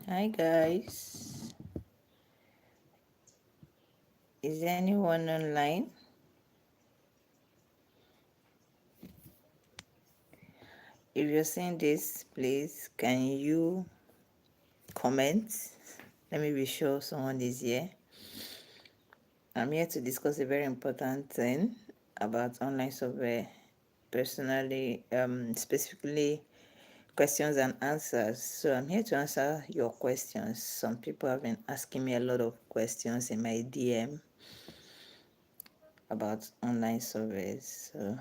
Hi guys, is anyone online? If you're seeing this, please can you comment? Let me be sure someone is here. I'm here to discuss a very important thing about online software, personally, specifically questions and answers. So I'm here to answer your questions. Some people have been asking me a lot of questions in my DM about online softwares. So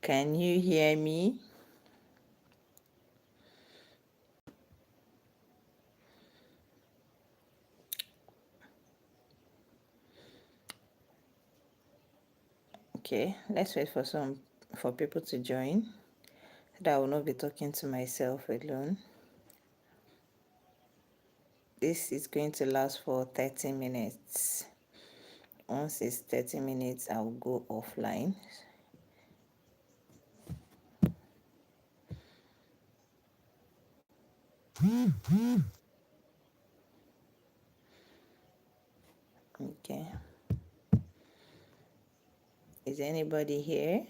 can you hear me? Okay, let's wait for people to join so that I will not be talking to myself alone. This is going to last for 30 minutes. Once it's 30 minutes, I'll go offline. Okay. Is anybody here?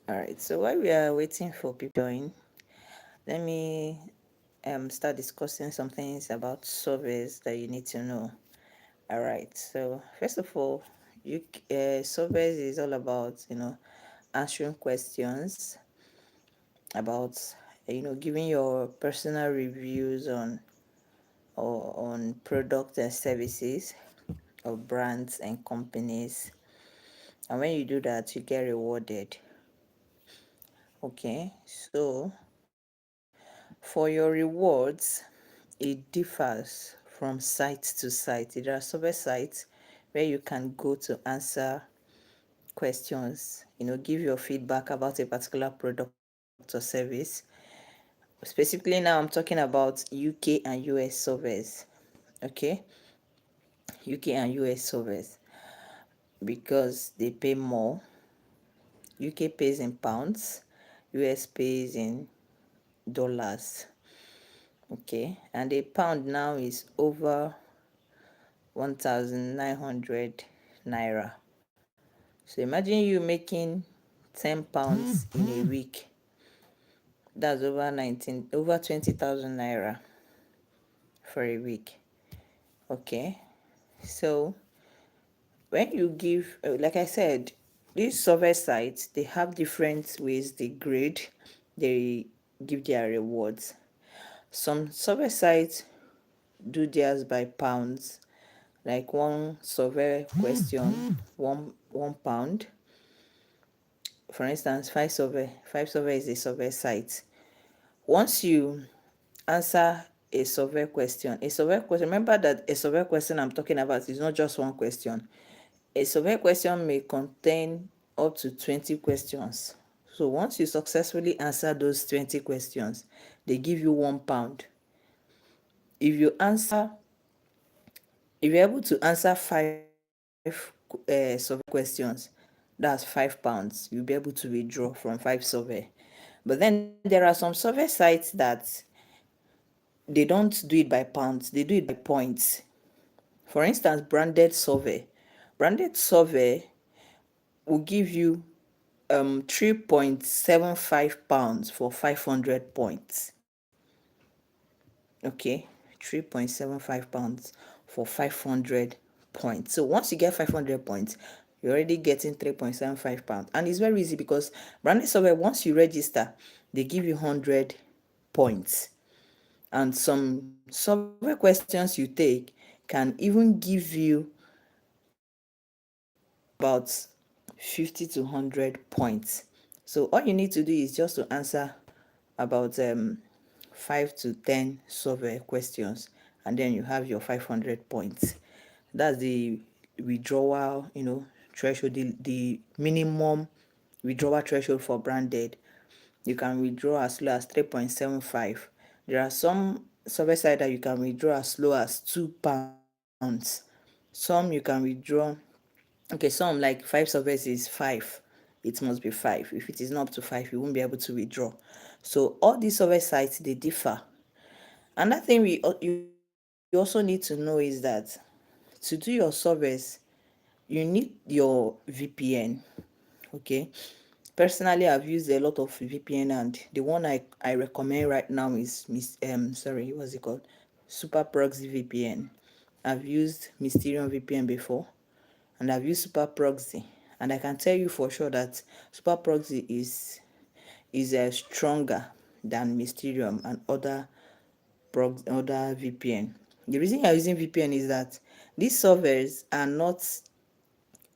All right, so while we are waiting for people to join, let me start discussing some things about surveys that you need to know. All right, so first of all, surveys is all about answering questions about giving your personal reviews on products and services of brands and companies, and when you do that you get rewarded. Okay, so for your rewards, it differs from site to site. There are survey sites where you can go to answer questions, give your feedback about a particular product or service. Specifically now I'm talking about UK and US surveys. Okay, UK and US surveys, because they pay more. UK pays in pounds, US pays in dollars. Okay, and a pound now is over 1,900 naira. So imagine you making 10 pounds in a week. That's over 20,000 naira for a week. Okay, so when you give, like I said, these survey sites, they have different ways they grade, they give their rewards. Some survey sites do theirs by pounds, like one survey question, one pound. For instance, five survey is a survey site. Once you answer a survey question, remember that a survey question I'm talking about is not just one question. A survey question may contain up to 20 questions. So once you successfully answer those 20 questions, they give you £1. If you answer, if you're able to answer five survey questions, that's £5. You'll be able to withdraw from 5 survey. But then there are some survey sites that they don't do it by pounds, they do it by points. For instance, branded survey will give you 3.75 pounds for 500 points. Okay, 3.75 pounds for 500 points. So once you get 500 points, you're already getting 3.75 pounds. And it's very easy because branded survey, once you register, they give you 100 points. And some survey questions you take can even give you about 50 to 100 points. So all you need to do is just to answer about 5 to 10 survey questions, and then you have your 500 points. That's the withdrawal, threshold, the minimum withdrawal threshold for branded. You can withdraw as low as 3.75. There are some survey site that you can withdraw as low as £2. Some you can withdraw, okay, some like 5 surveys is 5. It must be 5. If it is not up to 5, you won't be able to withdraw. So all these survey sites, they differ. Another thing you also need to know is that to do your surveys, you need your VPN. Okay. Personally, I've used a lot of VPN, and the one I recommend right now is what's it called? Super Proxy VPN. I've used Mysterium VPN before, and I've used Super Proxy, and I can tell you for sure that Super Proxy is stronger than Mysterium and other VPN. The reason you're using VPN is that these servers are not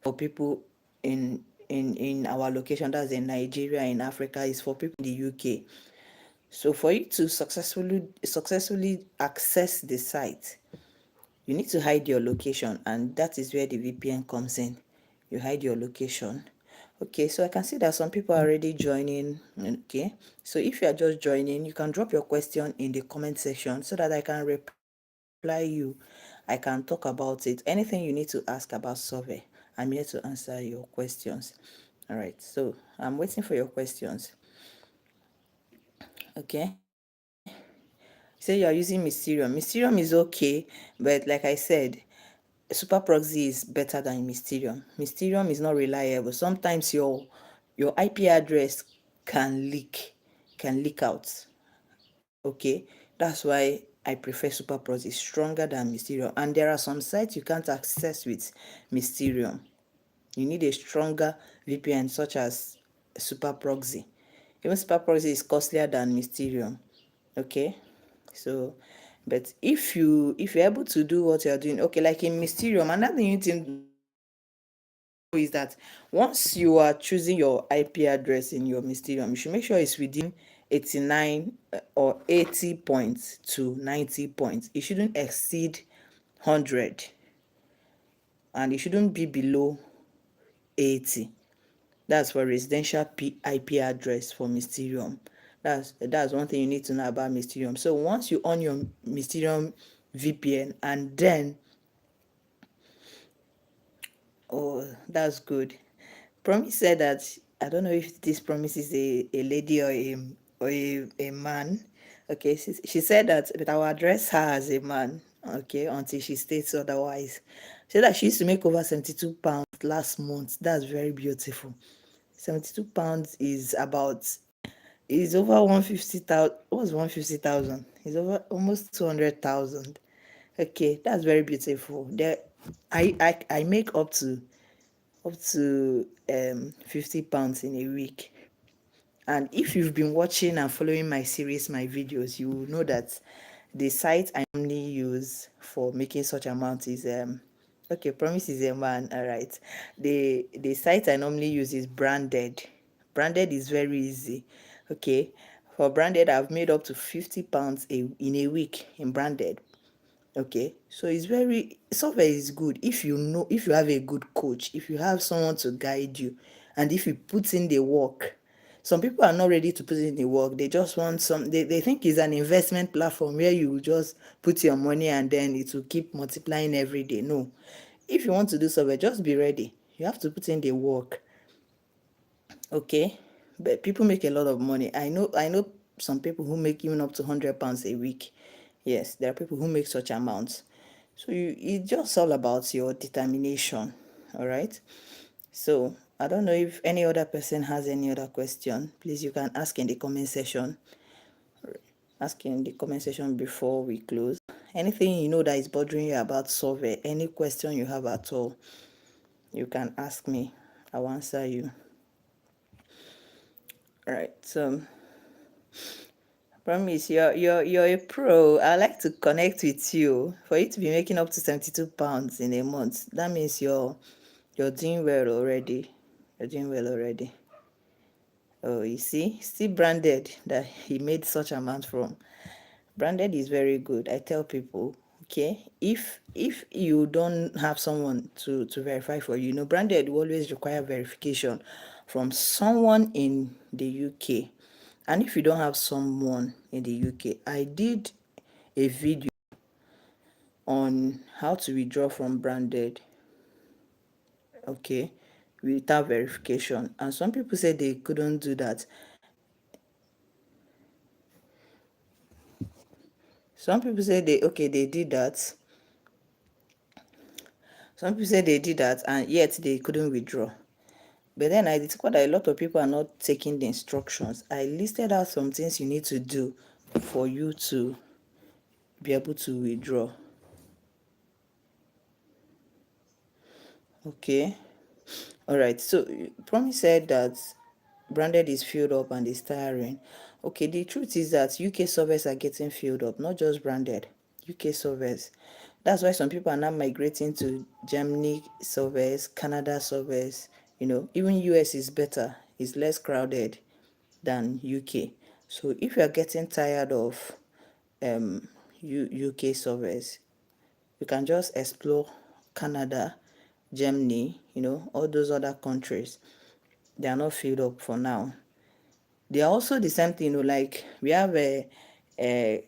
for people in our location, that's in Nigeria, in Africa. Is for people in the UK. So for you to successfully access the site, you need to hide your location, and that is where the VPN comes in. You hide your location. Okay, so I can see that some people are already joining. Okay, so if you are just joining, you can drop your question in the comment section so that I can reply you. I can talk about it. Anything you need to ask about survey, I'm here to answer your questions. All right, so I'm waiting for your questions. Okay, say you are using Mysterium is okay, but like I said, Super Proxy is better than Mysterium. Mysterium is not reliable. Sometimes your IP address can leak out. Okay, that's why I prefer Super Proxy. It's stronger than Mysterium, and there are some sites you can't access with Mysterium. You need a stronger VPN such as Super Proxy. Even Super Proxy is costlier than Mysterium. Okay, so but if you're able to do what you're doing, okay, like in Mysterium, another thing you need to know is that once you are choosing your IP address in your Mysterium, you should make sure it's within 89 or 80 points to 90 points. It shouldn't exceed 100, and it shouldn't be below 80. That's for residential IP address for Mysterium. That's one thing you need to know about Mysterium. So once you on your Mysterium VPN, and then, oh, that's good. Promise said that, I don't know if this Promise is a lady or a man. Okay, she said that, but I will address her as a man. Okay, until she states otherwise. She said that she used to make over £72 last month. That's very beautiful. £72 is over 150,000. What's 150,000? Is over almost 200,000. Okay, that's very beautiful. There, I make up to £50 in a week. And if you've been watching and following my series, my videos, you will know that the site I normally use for making such amount is okay, Promise is a man. All right, the site I normally use is Branded. Branded is very easy. Okay, for Branded, I've made up to £50 in a week in Branded. Okay, so it's very, software is good if if you have a good coach, if you have someone to guide you, and if you put in the work. Some people are not ready to put in the work. They just want they think it's an investment platform where you just put your money and then it will keep multiplying every day. No, if you want to do software, just be ready. You have to put in the work. Okay, but people make a lot of money. I know some people who make even up to £100 a week. Yes, there are people who make such amounts. So it's just all about your determination. All right, so I don't know if any other person has any other question. Please, you can ask in the comment section. Ask in the comment section before we close. Anything you know that is bothering you about survey, any question you have at all, you can ask me. I'll answer you. All right, so Promise, you're a pro. I like to connect with you. For you to be making up to £72 in a month, that means you're doing well already. You're doing well already. Oh, you see, still Branded that he made such amount from. Branded is very good. I tell people, okay, if you don't have someone to verify for you, Branded will always require verification from someone in the UK. And if you don't have someone in the UK, I did a video on how to withdraw from Branded, okay, without verification. And some people said they couldn't do that. Some people said they did that. Some people said they did that and yet they couldn't withdraw. But then I discovered that a lot of people are not taking the instructions. I listed out some things you need to do for you to be able to withdraw. Okay. All right. So Promise said that Branded is filled up and is tiring. Okay, the truth is that UK servers are getting filled up, not just Branded. UK servers. That's why some people are now migrating to Germany servers, Canada servers. Even US is better, it's less crowded than UK. So if you are getting tired of UK servers, you can just explore Canada, Germany, all those other countries. They are not filled up for now. They are also the same thing, like we have a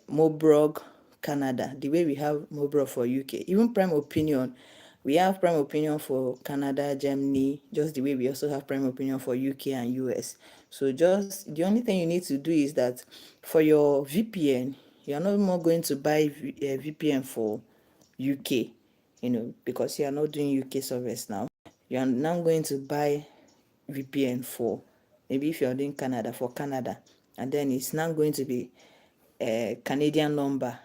Mobrog Canada, the way we have Mobrog for UK. Even Prime Opinion, we have Prime Opinion for Canada, Germany, just the way we also have Prime Opinion for UK and US. So just the only thing you need to do is that for your VPN, you're not more going to buy a VPN for UK, because you are not doing UK service now. You are now going to buy VPN for maybe if you're doing Canada, for Canada, and then it's now going to be a Canadian number,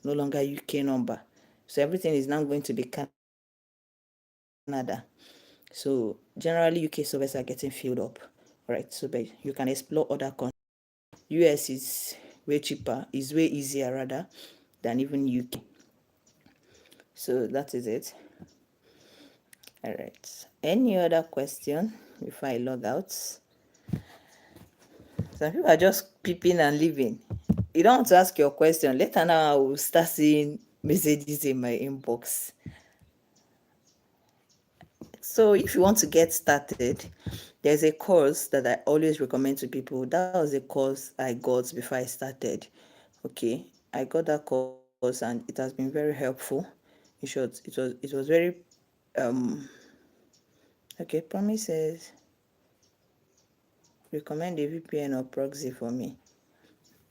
no longer UK number. So everything is now going to be Canada. So generally UK servers are getting filled up, right? So but you can explore other countries. US is way cheaper, is way easier rather than even UK. So that is it. All right. Any other question before I log out? Some people are just peeping and leaving. You don't want to ask your question. Later now, I will start seeing messages in my inbox. So if you want to get started, there's a course that I always recommend to people. That was a course I got before I started. Okay, I got that course and it has been very helpful. In short, it was very okay. Promise says recommend a VPN or proxy for me.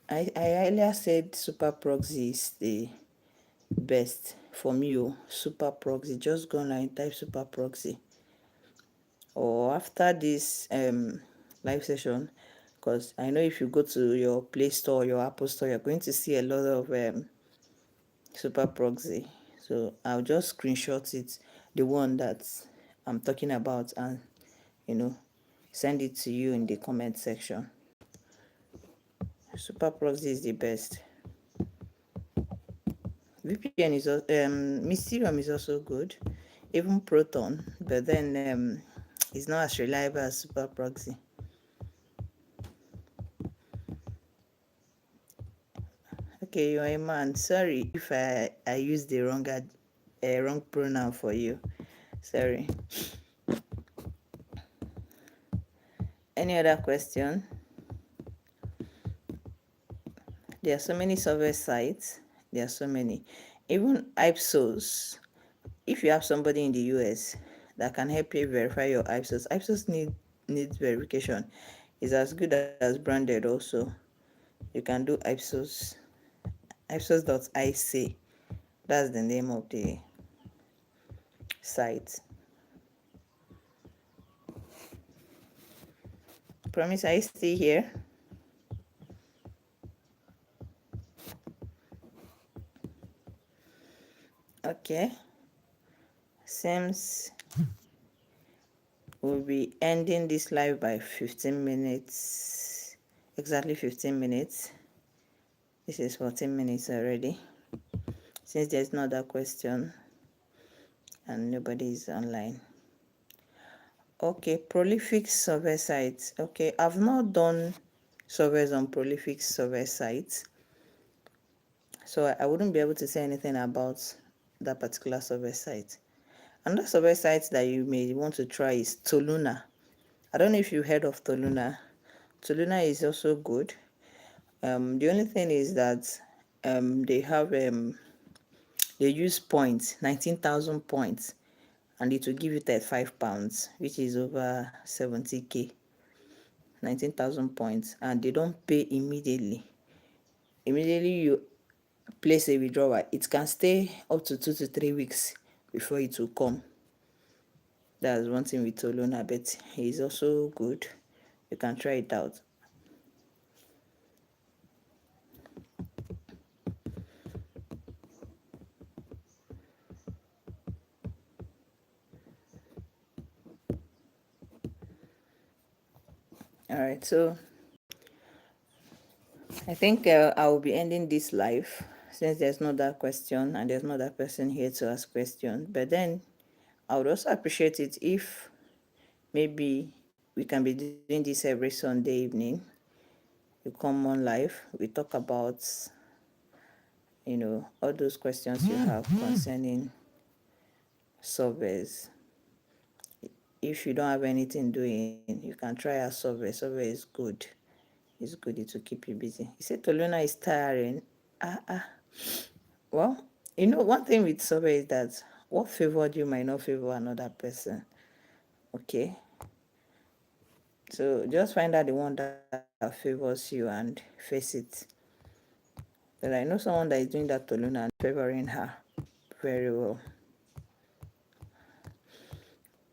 I earlier said Super Proxy is the best for me. Super Proxy, just go online, type Super Proxy. Or after this live session, because I know if you go to your Play Store, your Apple Store, you're going to see a lot of Super Proxy. So I'll just screenshot it, the one that I'm talking about, and send it to you in the comment section. Super Proxy is the best. VPN is Mysterium is also good, even Proton, but then it's not as reliable as Super Proxy. Okay, you're a man. Sorry if I used the wrong pronoun for you. Sorry. Any other question? There are so many server sites. There are so many. Even Ipsos. If you have somebody in the US that can help you verify your Ipsos, Ipsos needs verification. It's as good as Branded also. You can do Ipsos. Ipsos.ic. That's the name of the site. Promise, are you still here? Okay. Seems we'll be ending this live by 15 minutes. Exactly 15 minutes. This is 14 minutes already. Since there's no other question and nobody is online. Okay, Prolific server sites. Okay, I've not done servers on Prolific server sites, so I wouldn't be able to say anything about that particular server site. Another server site that you may want to try is Toluna. I don't know if you've heard of Toluna. Toluna is also good. The only thing is that they have they use points, 19,000 points, and it will give you 35 pounds, which is over 70k. 19,000 points, and they don't pay immediately. Immediately you place a withdrawal, it can stay up to 2 to 3 weeks before it will come. That's one thing with Toluna, but it's also good. You can try it out. All right, so I think I will be ending this live since there's no that question and there's no that person here to ask questions. But then I would also appreciate it if maybe we can be doing this every Sunday evening. You come on live, we talk about, all those questions you have concerning surveys. If you don't have anything doing, you can try a survey. Survey is good. It's good. It will keep you busy. You say Toluna is tiring. Well, one thing with survey is that what favored you might not favor another person. Okay. So just find out the one that favors you and face it. But I know someone that is doing that Toluna and favoring her very well.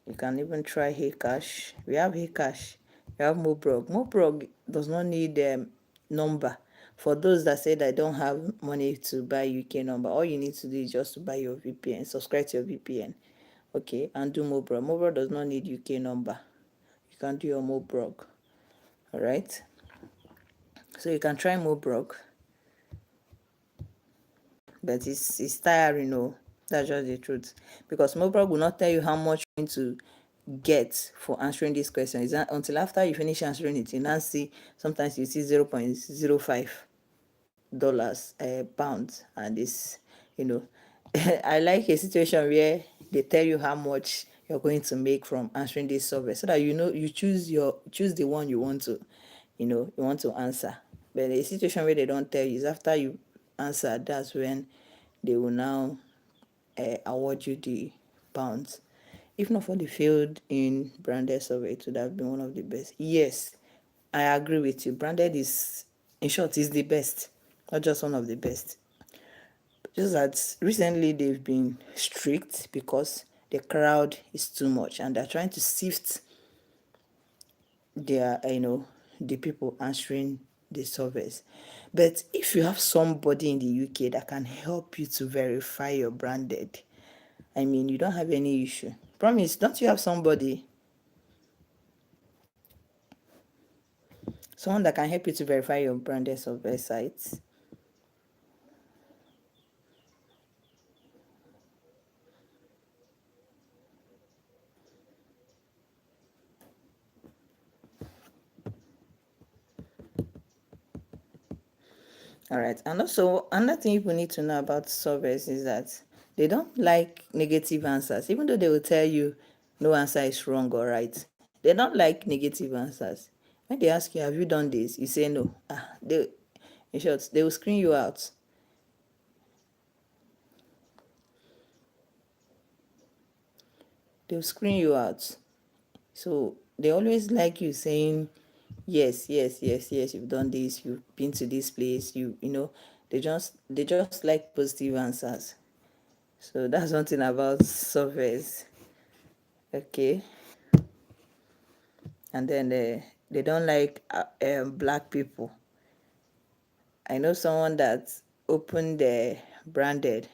You can even try HeyCash. We have HeyCash. We have Mobrog. Mobrog does not need number. For those that say they don't have money to buy UK number, all you need to do is just to buy your VPN, subscribe to your VPN, okay, and do Mobrog. Mobrog does not need UK number. You can do your Mobrog, all right? So you can try Mobrog, but it's tiring, no. That's just the truth. Because Mobrog will not tell you how much you're going to get for answering this question. Is that until after you finish answering it, you now see sometimes you see $0.05 pounds, and this, I like a situation where they tell you how much you're going to make from answering this survey, so that you choose the one you want to answer. But the situation where they don't tell you is after you answer, that's when they will now award you the pounds. If not for the field in branded survey, it would have been one of the best. Yes, I agree with you. Branded is, in short, is the best, not just one of the best. Just that recently they've been strict because the crowd is too much and they're trying to sift their, the people answering the surveys. But if you have somebody in the UK that can help you to verify your branded, I mean, you don't have any issue. Promise, don't you have somebody? Someone that can help you to verify your branded survey sites? All right. And also, another thing people need to know about surveys is that they don't like negative answers, even though they will tell you no answer is wrong or right. They don't like negative answers. When they ask you, have you done this? You say no. In short, they will screen you out. They'll screen you out. So they always like you saying, yes, yes, yes, yes, you've done this, you've been to this place, they just like positive answers. So that's one thing about surveys. Okay. And then they don't like black people. I know someone that opened the branded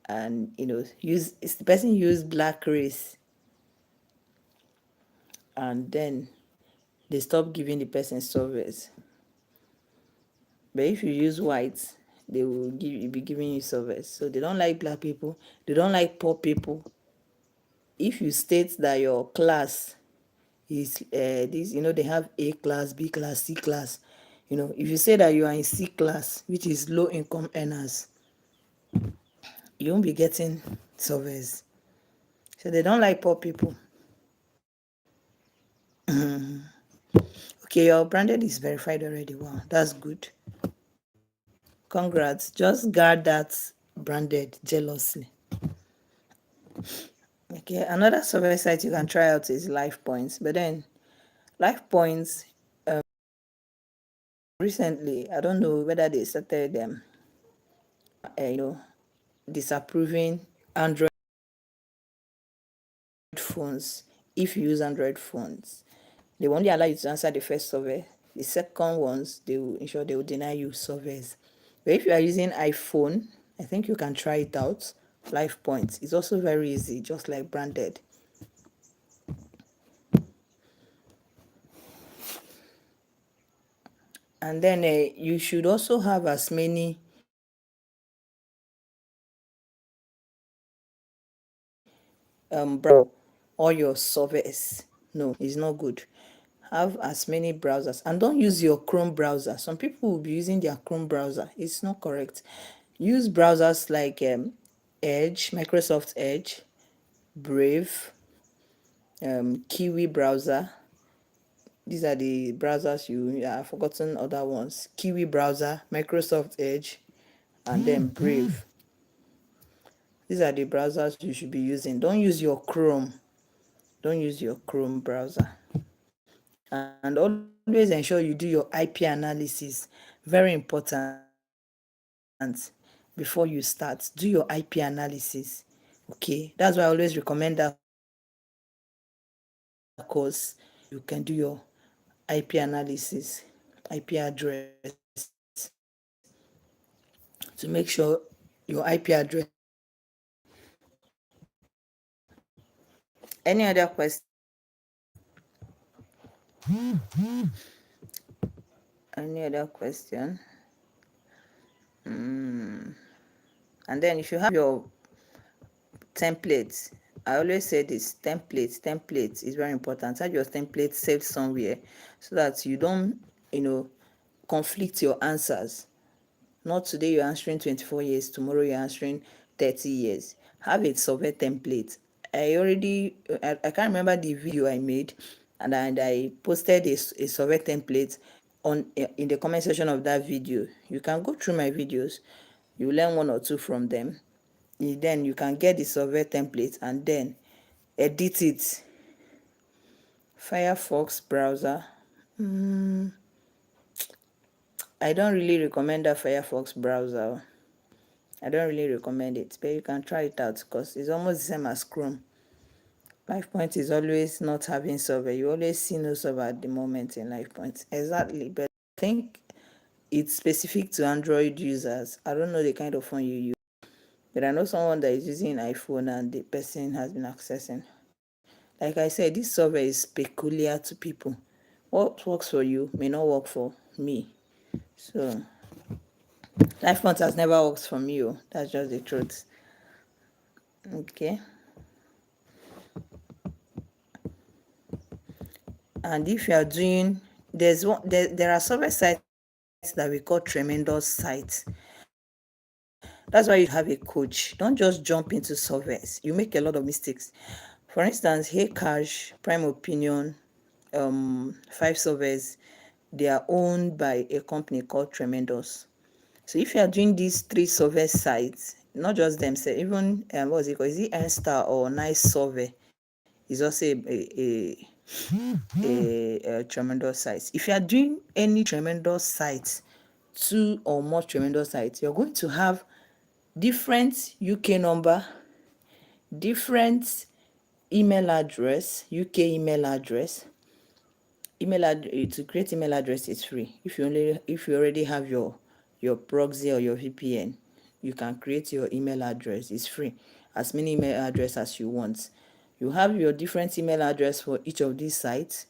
and the person used black race, and then they stopped giving the person surveys. But if you use white, they will be giving you surveys. So they don't like black people. They don't like poor people. If you state that your class is this, they have A class, B class, C class. If you say that you are in C class, which is low income earners, you won't be getting surveys. So they don't like poor people. Okay, your branded is verified already. Wow, that's good. Congrats. Just guard that branded jealously. Okay, another survey site you can try out is Life Points. But then Life Points, recently, I don't know whether they started them, disapproving Android phones. If you use Android phones, they will only allow you to answer the first survey. The second ones, they will ensure they will deny you surveys. But if you are using iPhone, I think you can try it out. Life Points. It's also very easy, just like branded. And then you should also have as many all your surveys. No, it's not good. Have as many browsers, and don't use your Chrome browser. Some people will be using their Chrome browser. It's not correct. Use browsers like Edge, Microsoft Edge, Brave, Kiwi browser. These are the browsers I've forgotten other ones. Kiwi browser, Microsoft Edge, and then Brave. These are the browsers you should be using. Don't use your Chrome. Don't use your Chrome browser. And always ensure you do your IP analysis. Very important. Before you start, do your IP analysis. Okay, that's why I always recommend that course. You can do your IP analysis, IP address, to make sure your IP address. Any other question? Any other question? And then if you have your templates, I always say this, templates is very important. Have your template saved somewhere so that you don't conflict your answers. Not today you're answering 24 years, tomorrow you're answering 30 years. Have a survey template. I can't remember the video I made, and I posted a survey template in the comment section of that video. You can go through my videos, you learn one or two from them. Then you can get the survey template and then edit it. Firefox browser. I don't really recommend that Firefox browser. I don't really recommend it, but you can try it out because it's almost the same as Chrome. LifePoint is always not having survey. You always see no survey at the moment in LifePoint. Exactly, but I think it's specific to Android users. I don't know the kind of phone you use, but I know someone that is using iPhone and the person has been accessing. Like I said, this survey is peculiar to people. What works for you may not work for me. So LifePoint has never worked for me. That's just the truth. Okay. And if you are doing, there are survey sites that we call tremendous sites. That's why you have a coach. Don't just jump into surveys. You make a lot of mistakes. For instance, HeyCash, Prime Opinion, 5surveys, they are owned by a company called Tremendous. So if you are doing these 3 survey sites, not just themselves, even what's it called? Is it N-Star or Nice Survey? Is also a tremendous site. If you are doing any tremendous sites, 2 or more tremendous sites, you're going to have different UK number, different email address, UK email address. To create email address is free. If you already have your proxy or your VPN, you can create your email address. It's free. As many email address as you want. You have your different email address for each of these sites.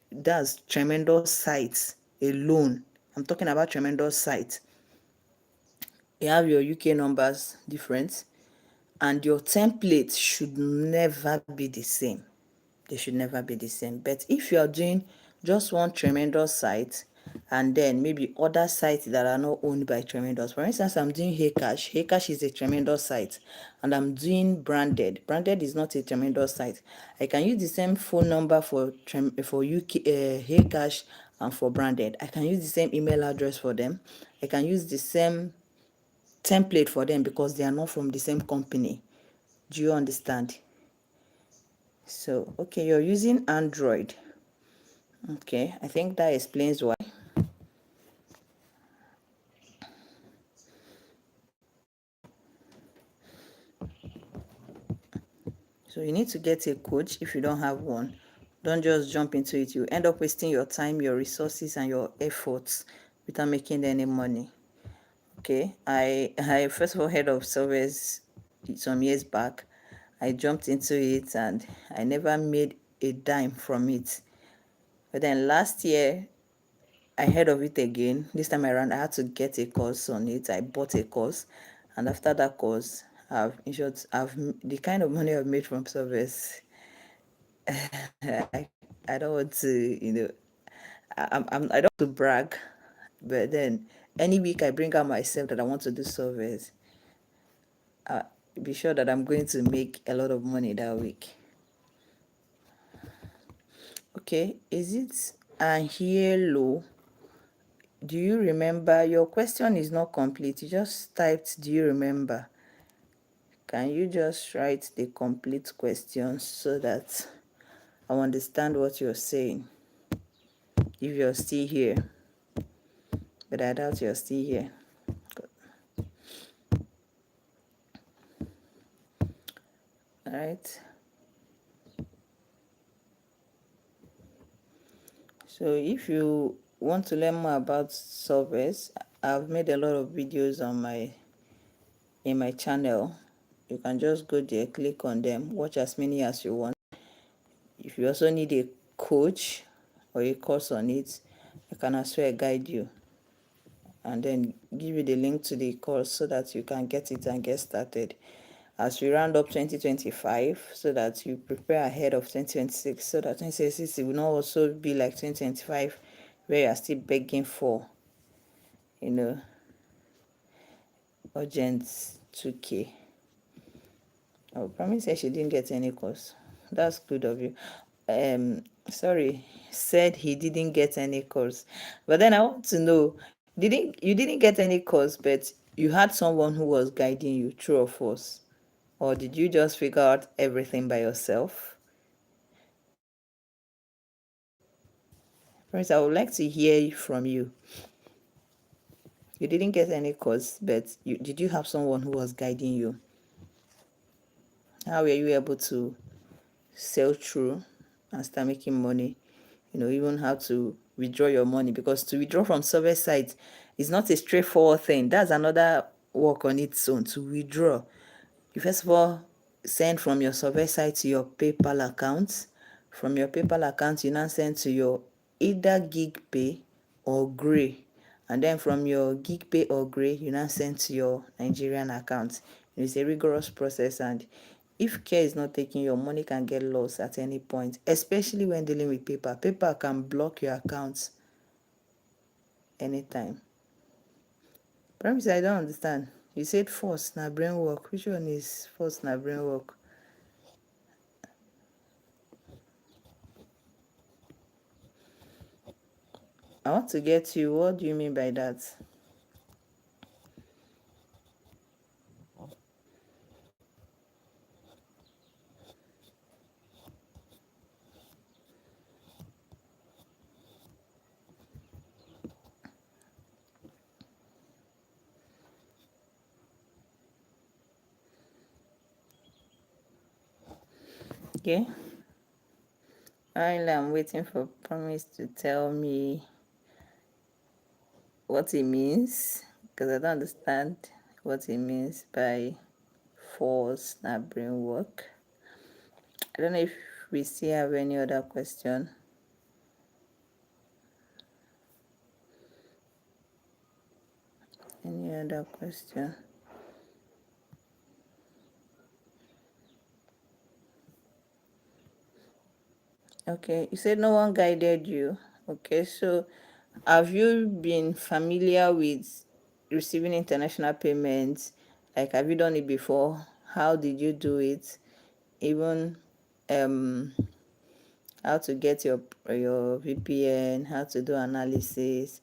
That's tremendous sites alone. I'm talking about tremendous sites. You have your UK numbers different, and your template should never be the same. They should never be the same. But if you are doing just one tremendous site and then maybe other sites that are not owned by Tremendous, for instance, I'm doing HeyCash. HeyCash is a tremendous site, and I'm doing Branded. Branded is not a tremendous site. I can use the same phone number for UK HeyCash and for branded. I can use the same email address for them. I can use the same template for them because they are not from the same company. Do you understand? So, okay, you're using Android. Okay, I think that explains why. So you need to get a coach if you don't have one. Don't just jump into it. You end up wasting your time, your resources, and your efforts without making any money. Okay, I first of all heard of Surveys some years back. I jumped into it and I never made a dime from it. But then last year I heard of it again. This time around I had to get a course on it. I bought a course, and after that course, in short, the kind of money I've made from Surveys. I don't want to, I don't want to brag, but then any week I bring out myself that I want to do Surveys, be sure that I'm going to make a lot of money that week. Okay, is it a hello? Do you remember? Your question is not complete. You just typed, do you remember? Can you just write the complete question so that I understand what you're saying? If you're still here, but I doubt you're still here. All right. So if you want to learn more about Surveys, I've made a lot of videos on in my channel. You can just go there, click on them, watch as many as you want. If you also need a coach or a course on it, I can as well guide you and then give you the link to the course so that you can get it and get started as we round up 2025, so that you prepare ahead of 2026, so that 2026 will not also be like 2025 where you are still begging for, you know, urgent 2K. Oh, Promise said she didn't get any course. That's good of you. Sorry, said he didn't get any course. But then I want to know, you didn't get any course, but you had someone who was guiding you, true or false? Or did you just figure out everything by yourself? Promise, I would like to hear from you. You didn't get any course, but did you have someone who was guiding you? How were you able to sell through and start making money? Even how to withdraw your money, because to withdraw from server site is not a straightforward thing. That's another work on its own. To withdraw, you first of all send from your server site to your PayPal account. From your PayPal account, you now send to your either GigPay or Gray, and then from your GigPay or Gray, you now send to your Nigerian account. It's a rigorous process, and if care is not taken, your money can get lost at any point, especially when dealing with PayPal. PayPal can block your accounts anytime. Promise, I don't understand. You said force na brain work. Which one is force na brain work? I want to get you. What do you mean by that? Okay. While I'm waiting for Promise to tell me what it means, because I don't understand what it means by force na brain work. I don't know if we still have any other question. Any other question? Okay, you said no one guided you. Okay, so have you been familiar with receiving international payments? Like, have you done it before? How did you do it? Even how to get your VPN, how to do analysis.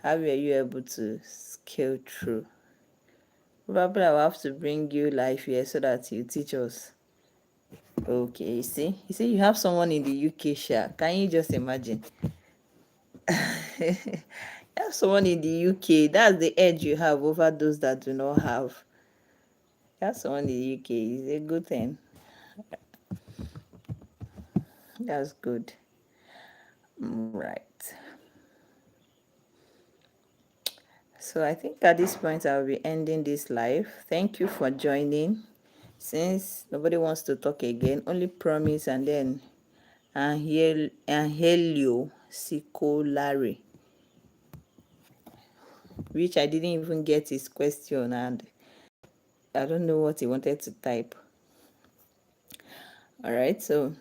How were you able to scale through? Probably I will have to bring you live here so that you teach us. Okay, you see, you have someone in the UK, Sha. Can you just imagine? You have someone in the UK. That's the edge you have over those that do not have. You have someone in the UK. It's a good thing. That's good. Right. So I think at this point I'll be ending this live. Thank you for joining. Since nobody wants to talk again, only Promise and then Angelio Sicolare, which I didn't even get his question and I don't know what he wanted to type. All right, so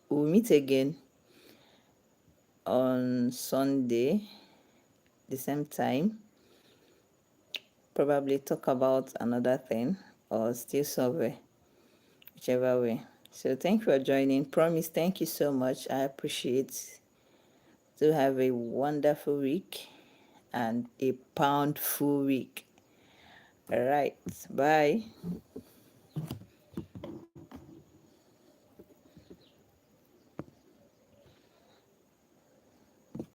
we'll meet again on Sunday, the same time. Probably talk about another thing or still survey, whichever way. So thank you for joining. Promise, thank you so much. I appreciate. To have a wonderful week and a poundful week. All right. Bye.